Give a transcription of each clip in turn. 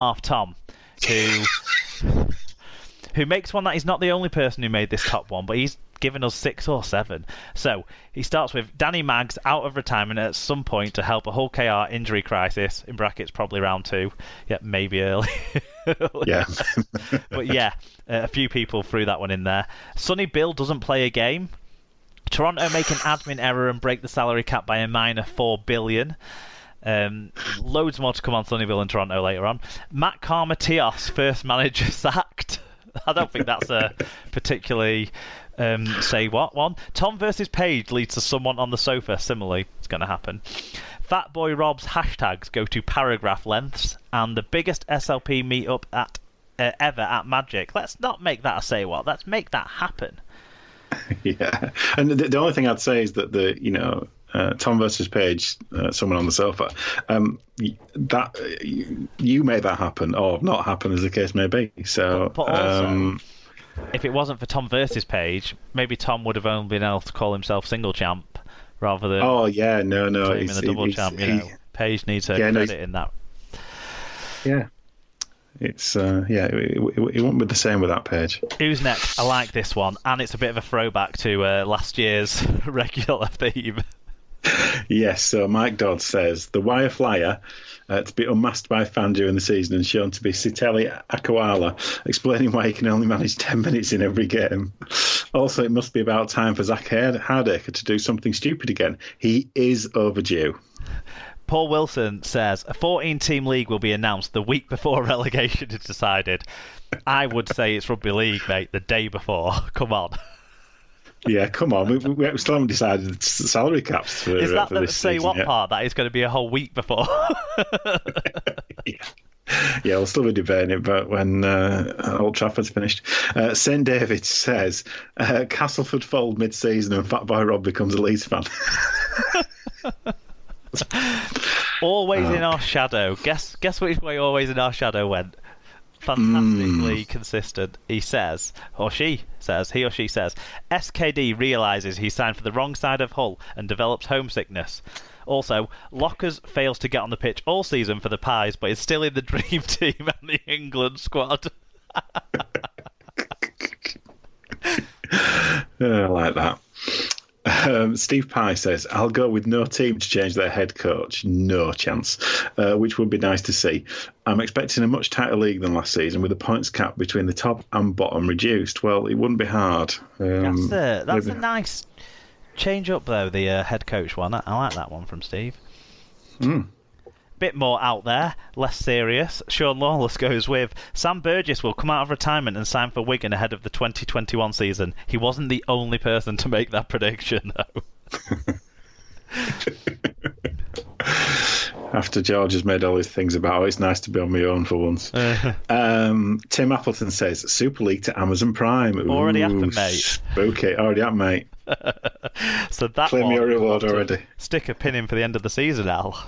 Half Tom, who makes one that he's not the only person who made this top one, but he's given us 6 or 7. So he starts with Danny Maggs out of retirement at some point to help a Hull KR injury crisis, in brackets probably round 2, yeah, maybe early. Yeah. But yeah, a few people threw that one in there. Sonny Bill doesn't play a game. Toronto make an admin error and break the salary cap by a minor $4 billion. Loads more to come on Sonny Bill and Toronto later on. Matt Carmatios, first manager sacked. I don't think that's a particularly say what one. Tom versus Page leads to someone on the sofa. Similarly, it's going to happen. Fat Boy Rob's hashtags go to paragraph lengths, and the biggest SLP meetup ever at Magic. Let's not make that a say what. Let's make that happen. Yeah, and the only thing I'd say is that Tom versus Page, someone on the sofa, that you made that happen or not happen, as the case may be. So, but also, if it wasn't for Tom versus Page, maybe Tom would have only been able to call himself single champ rather than claiming the double champ. Page needs her credit in that. Yeah. It's it won't be the same with that Page. Who's next? I like this one, and it's a bit of a throwback to last year's regular theme. Yes, so Mike Dodd says the wire flyer to be unmasked by a fan during the season and shown to be Siteli Akawala, explaining why he can only manage 10 minutes in every game. Also, it must be about time for Zach Hardacre to do something stupid again. He is overdue. Paul Wilson says a 14-team league will be announced the week before relegation is decided. I would say it's Rugby League, mate, the day before. Come on. Yeah, come on. We still haven't decided the salary caps for Is that for the this say season what yet. part? That is going to be a whole week before. Yeah, we'll still be debating it, but when Old Trafford's finished. St David says Castleford fold mid-season and Fat Boy Rob becomes a Leeds fan. Always in our shadow. Guess which way Always in Our Shadow went. Fantastically consistent. He says, he or she says, SKD realises he signed for the wrong side of Hull and develops homesickness. Also, Lockers fails to get on the pitch all season for the Pies, but is still in the dream team and the England squad. I like that. Steve Pye says, I'll go with no team to change their head coach. No chance, which would be nice to see. I'm expecting a much tighter league than last season with the points cap between the top and bottom reduced. Well, it wouldn't be hard. That's a nice change up, though, the head coach one. I like that one from Steve. Bit more out there, less serious. Sean Lawless goes with Sam Burgess will come out of retirement and sign for Wigan ahead of the 2021 season. He wasn't the only person to make that prediction, though. After George has made all his things about, it's nice to be on my own for once. Tim Appleton says Super League to Amazon Prime. Ooh, already happened, mate. Spooky. Already happened, mate. So that claim your reward already. Stick a pin in for the end of the season, Al.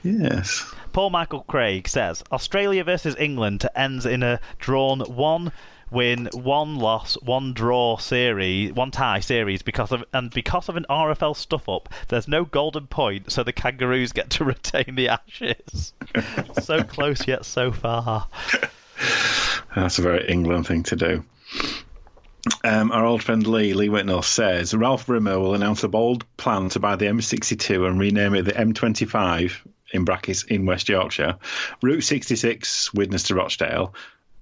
Yes. Paul Michael Craig says Australia versus England ends in a drawn 1-win, 1-loss, 1-draw series, 1-tie series because of an RFL stuff up. There's no golden point, so the Kangaroos get to retain the Ashes. So close yet so far. That's a very England thing to do. Our old friend Lee Whitnell says Ralph Rimmer will announce a bold plan to buy the M62 and rename it the M25 in brackets in West Yorkshire, Route 66 Widnes to Rochdale,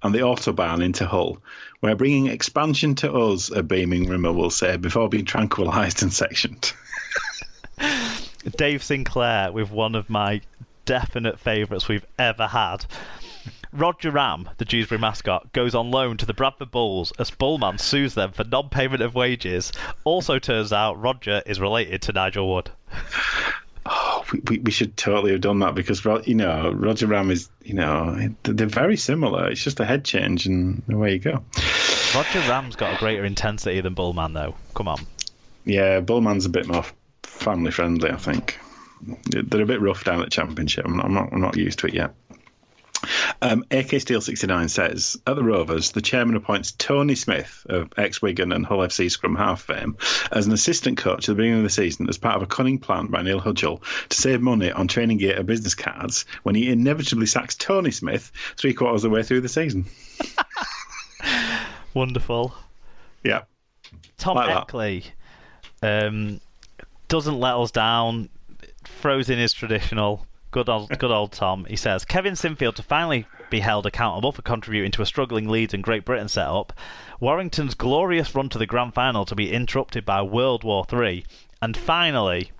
and the Autobahn into Hull. We're bringing expansion to us, a beaming Rimmer will say, before being tranquilised and sectioned. Dave Sinclair with one of my definite favourites we've ever had. Roger Ram, the Dewsbury mascot, goes on loan to the Bradford Bulls as Bullman sues them for non-payment of wages. Also turns out Roger is related to Nigel Wood. Oh, we should totally have done that because, Roger Ram is, they're very similar. It's just a head change and away you go. Roger Ram's got a greater intensity than Bullman, though. Come on. Yeah, Bullman's a bit more family-friendly, I think. They're a bit rough down at the Championship. I'm not used to it yet. AK Steel 69 says, at the Rovers, the chairman appoints Tony Smith of ex-Wigan and Hull FC scrum half fame as an assistant coach at the beginning of the season as part of a cunning plan by Neil Hudgell to save money on training gear and business cards when he inevitably sacks Tony Smith 3/4 of the way through the season. Wonderful. Yeah. Tom like Eckley doesn't let us down, throws in his traditional. Good old Tom. He says, Kevin Sinfield to finally be held accountable for contributing to a struggling Leeds and Great Britain setup, Warrington's glorious run to the grand final to be interrupted by World War III, and finally,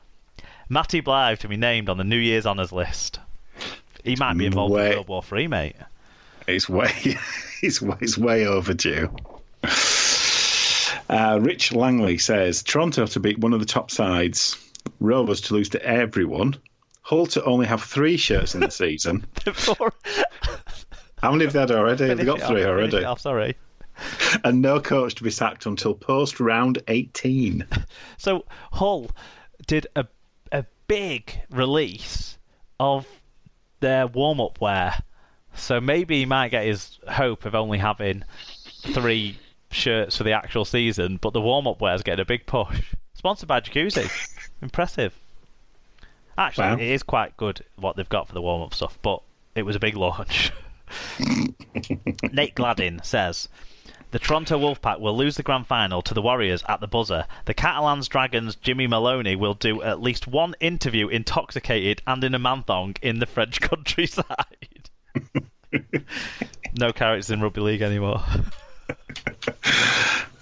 Matty Blythe to be named on the New Year's honours list. He might be involved in World War III, mate. It's way overdue. Rich Langley says, Toronto to beat one of the top sides, Rovers to lose to everyone, Hull to only have 3 shirts in the season. How many have they had already? They've got 3 already. Sorry. And no coach to be sacked until post round 18. So Hull did a big release of their warm-up wear. So maybe he might get his hope of only having 3 shirts for the actual season, but the warm-up wear is getting a big push. Sponsored by Jacuzzi. Impressive. Actually, wow. It is quite good what they've got for the warm-up stuff, but it was a big launch. Nate Gladden says, the Toronto Wolfpack will lose the grand final to the Warriors at the buzzer. The Catalans Dragons' Jimmy Maloney will do at least one interview intoxicated and in a man-thong in the French countryside. No characters in Rugby League anymore.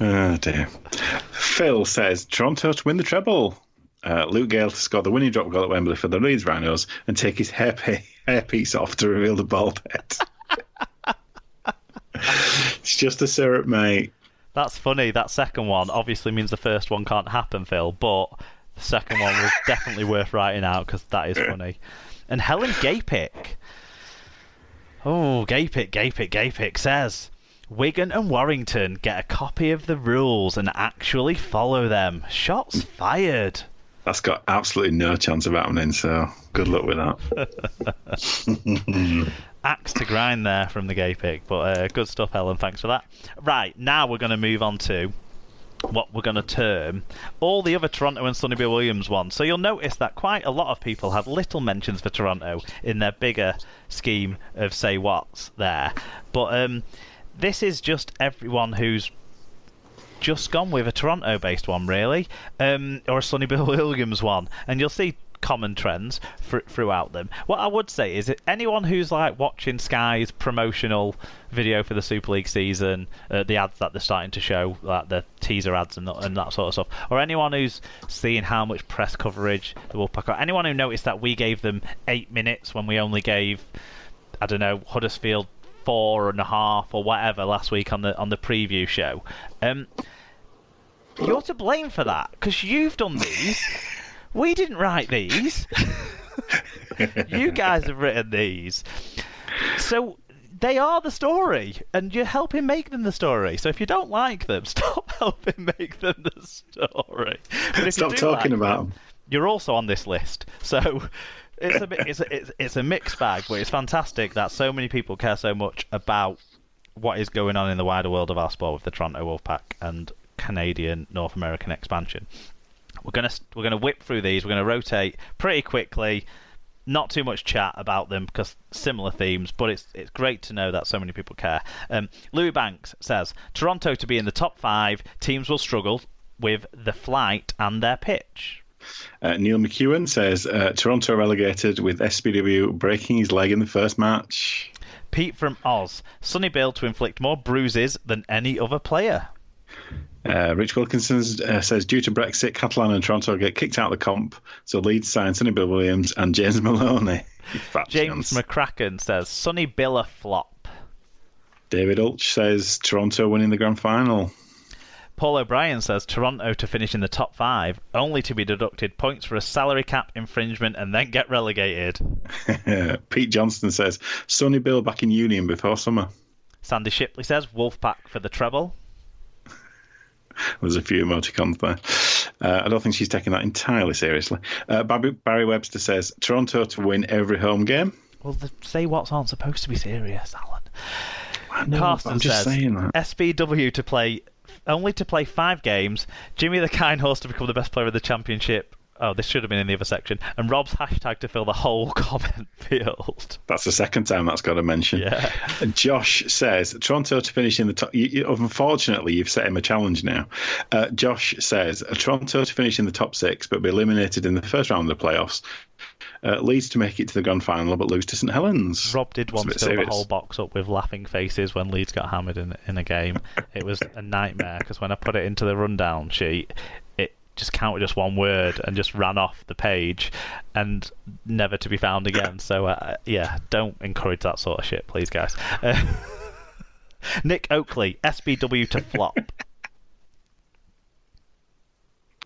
Oh dear. Phil says, Toronto to win the treble. Luke Gale to score the winning drop goal at Wembley for the Leeds Rhinos and take his hairpiece off to reveal the bald head. It's just a syrup, mate. That's funny. That second one obviously means the first one can't happen, Phil, but the second one was definitely worth writing out because that is funny. And Helen Gapick. Oh, Gapick says, Wigan and Warrington get a copy of the rules and actually follow them. Shots fired. That's got absolutely no chance of happening, so good luck with that. Axe to grind there from the Gapick, but good stuff, Helen. Thanks for that. Right, now we're going to move on to what we're going to term all the other Toronto and Sonny Bill Williams ones. So you'll notice that quite a lot of people had little mentions for Toronto in their bigger scheme of Say Whaaatt there. But this is just everyone who's just gone with a Toronto-based one, really, or a Sonny Bill Williams one, and you'll see common trends throughout them. What I would say is that anyone who's like watching Sky's promotional video for the Super League season, the ads that they're starting to show, like the teaser ads and that sort of stuff, or anyone who's seeing how much press coverage the Wolfpack got, anyone who noticed that we gave them 8 minutes when we only gave, I don't know, Huddersfield 4.5 or whatever last week on the preview show, you're to blame for that because you've done these. We didn't write these. You guys have written these. So they are the story, and you're helping make them the story. So if you don't like them, stop helping make them the story. But if stop talking about them. You're also on this list. So it's a mixed bag, but it's fantastic that so many people care so much about what is going on in the wider world of our sport with the Toronto Wolfpack and Canadian North American expansion. We're gonna whip through these. We're gonna rotate pretty quickly. Not too much chat about them because similar themes, but it's great to know that so many people care. Louis Banks says Toronto to be in the top 5. Teams will struggle with the flight and their pitch. Neil McEwen says Toronto relegated with SBW breaking his leg in the first match. Pete from Oz, Sonny Bill to inflict more bruises than any other player. Rich Wilkinson says due to Brexit, Catalan and Toronto get kicked out of the comp, so Leeds sign Sonny Bill Williams and James Maloney. James McCracken says Sonny Bill a flop. David Ulch says Toronto winning the grand final. Paul O'Brien says Toronto to finish in the top 5, only to be deducted points for a salary cap infringement and then get relegated. Pete Johnston says Sonny Bill back in Union before summer. Sandy Shipley says Wolfpack for the treble. There's a few emoticons there. I don't think she's taking that entirely seriously. Barry Webster says Toronto to win every home game. Well, the Say Whaatts aren't supposed to be serious, Alan. I know, Carsten I'm just says, saying that. SBW to play 5 games, Jimmy the Kind Horse to become the best player of the championship. Oh, this should have been in the other section. And Rob's hashtag to fill the whole comment field. That's the second time that's got a mention. Yeah. Josh says, Toronto to finish in the top... unfortunately, you've set him a challenge now. Josh says, Toronto to finish in the top 6 but be eliminated in the first round of the playoffs. Leeds to make it to the grand final but lose to St Helens. Rob did want to fill the whole box up with laughing faces when Leeds got hammered in a game. It was a nightmare because when I put it into the rundown sheet, just counted just one word and just ran off the page and never to be found again. So, yeah, don't encourage that sort of shit, please, guys. Nick Oakley, SBW to flop.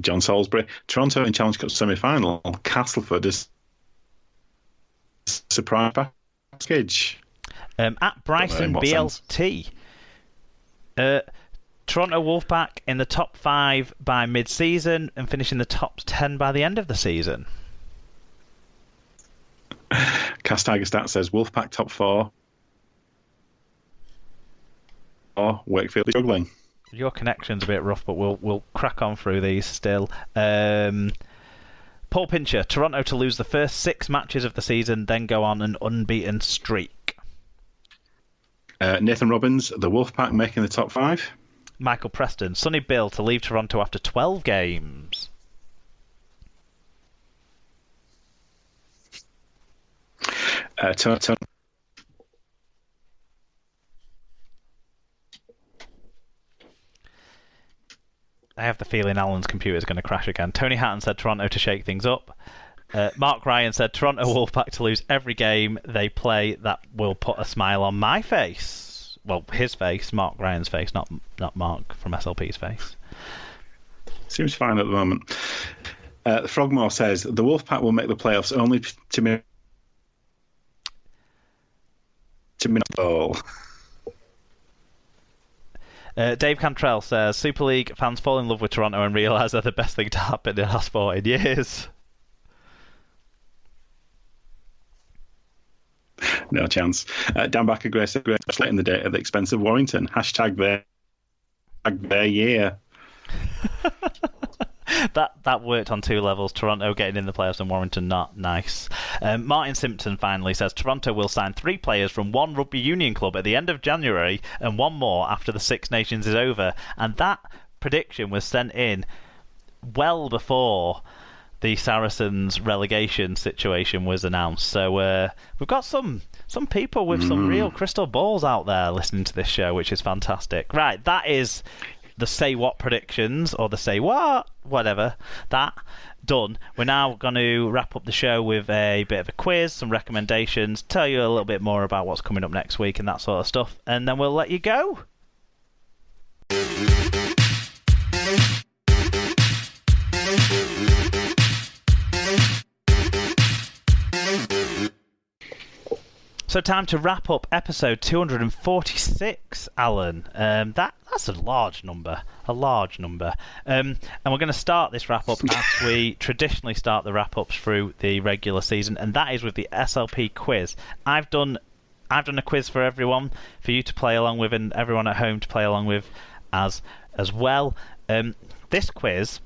John Salisbury, Toronto in Challenge Cup semi-final. Castleford is surprise package. At Bryson BLT. Toronto Wolfpack in the top 5 by mid-season and finishing the top 10 by the end of the season. Cast Tiger Stat says Wolfpack top 4. Wakefield struggling. Your connection's a bit rough, but we'll crack on through these still. Paul Pincher, Toronto to lose the first 6 matches of the season, then go on an unbeaten streak. Nathan Robbins, the Wolfpack making the top 5. Michael Preston, Sonny Bill to leave Toronto after 12 games. Tony. I have the feeling Alan's computer is going to crash again. Tony Hatton said Toronto to shake things up. Mark Ryan said Toronto Wolfpack to lose every game they play that will put a smile on my face. Well, his face, Mark Ryan's face, not Mark from SLP's face. Seems fine at the moment. Frogmore says the Wolfpack will make the playoffs only to win the ball. Dave Cantrell says Super League fans fall in love with Toronto and realise they're the best thing to happen in the last 14 years. No chance. Dan Backer Grace late in the day at the expense of Warrington. Hashtag their year. That worked on 2 levels. Toronto getting in the playoffs and Warrington not. Nice. Martin Simpson finally says Toronto will sign 3 players from 1 rugby union club at the end of January and 1 more after the Six Nations is over. And that prediction was sent in well before the Saracens relegation situation was announced. So we've got some people with some real crystal balls out there listening to this show, which is fantastic. Right, that is the Say What predictions, or the Say What, whatever, that done. We're now going to wrap up the show with a bit of a quiz, some recommendations, tell you a little bit more about what's coming up next week and that sort of stuff, and then we'll let you go. So time to wrap up episode 246, Alan. That's a large number. And we're going to start this wrap-up as we traditionally start the wrap-ups through the regular season, and that is with the SLP quiz. I've done a quiz for everyone, for you to play along with, and everyone at home to play along with as well. This quiz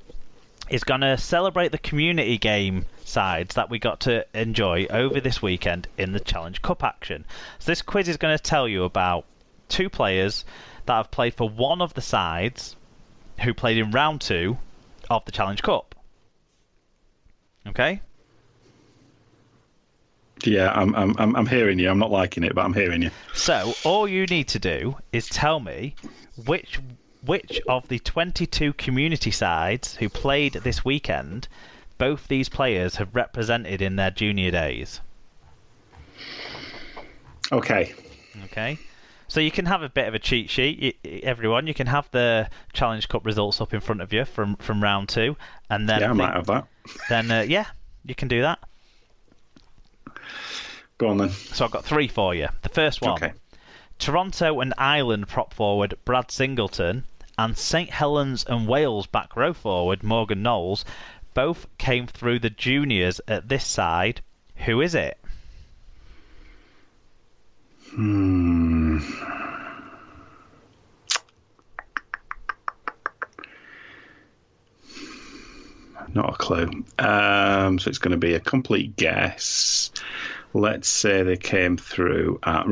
is going to celebrate the community game sides that we got to enjoy over this weekend in the Challenge Cup action. So this quiz is going to tell you about 2 players that have played for one of the sides who played in round 2 of the Challenge Cup. Okay? Yeah, I'm hearing you. I'm not liking it, but I'm hearing you. So all you need to do is tell me which of the 22 community sides who played this weekend both these players have represented in their junior days. Okay. So you can have a bit of a cheat sheet, everyone. You can have the Challenge Cup results up in front of you from round 2, and then I might have that. Then you can do that. Go on then. So I've got 3 for you. The first one. Okay. Toronto and Ireland prop forward Brad Singleton and St Helens and Wales back row forward Morgan Knowles both came through the juniors at this side. Who is it? Not a clue. So it's going to be a complete guess. Let's say they came through at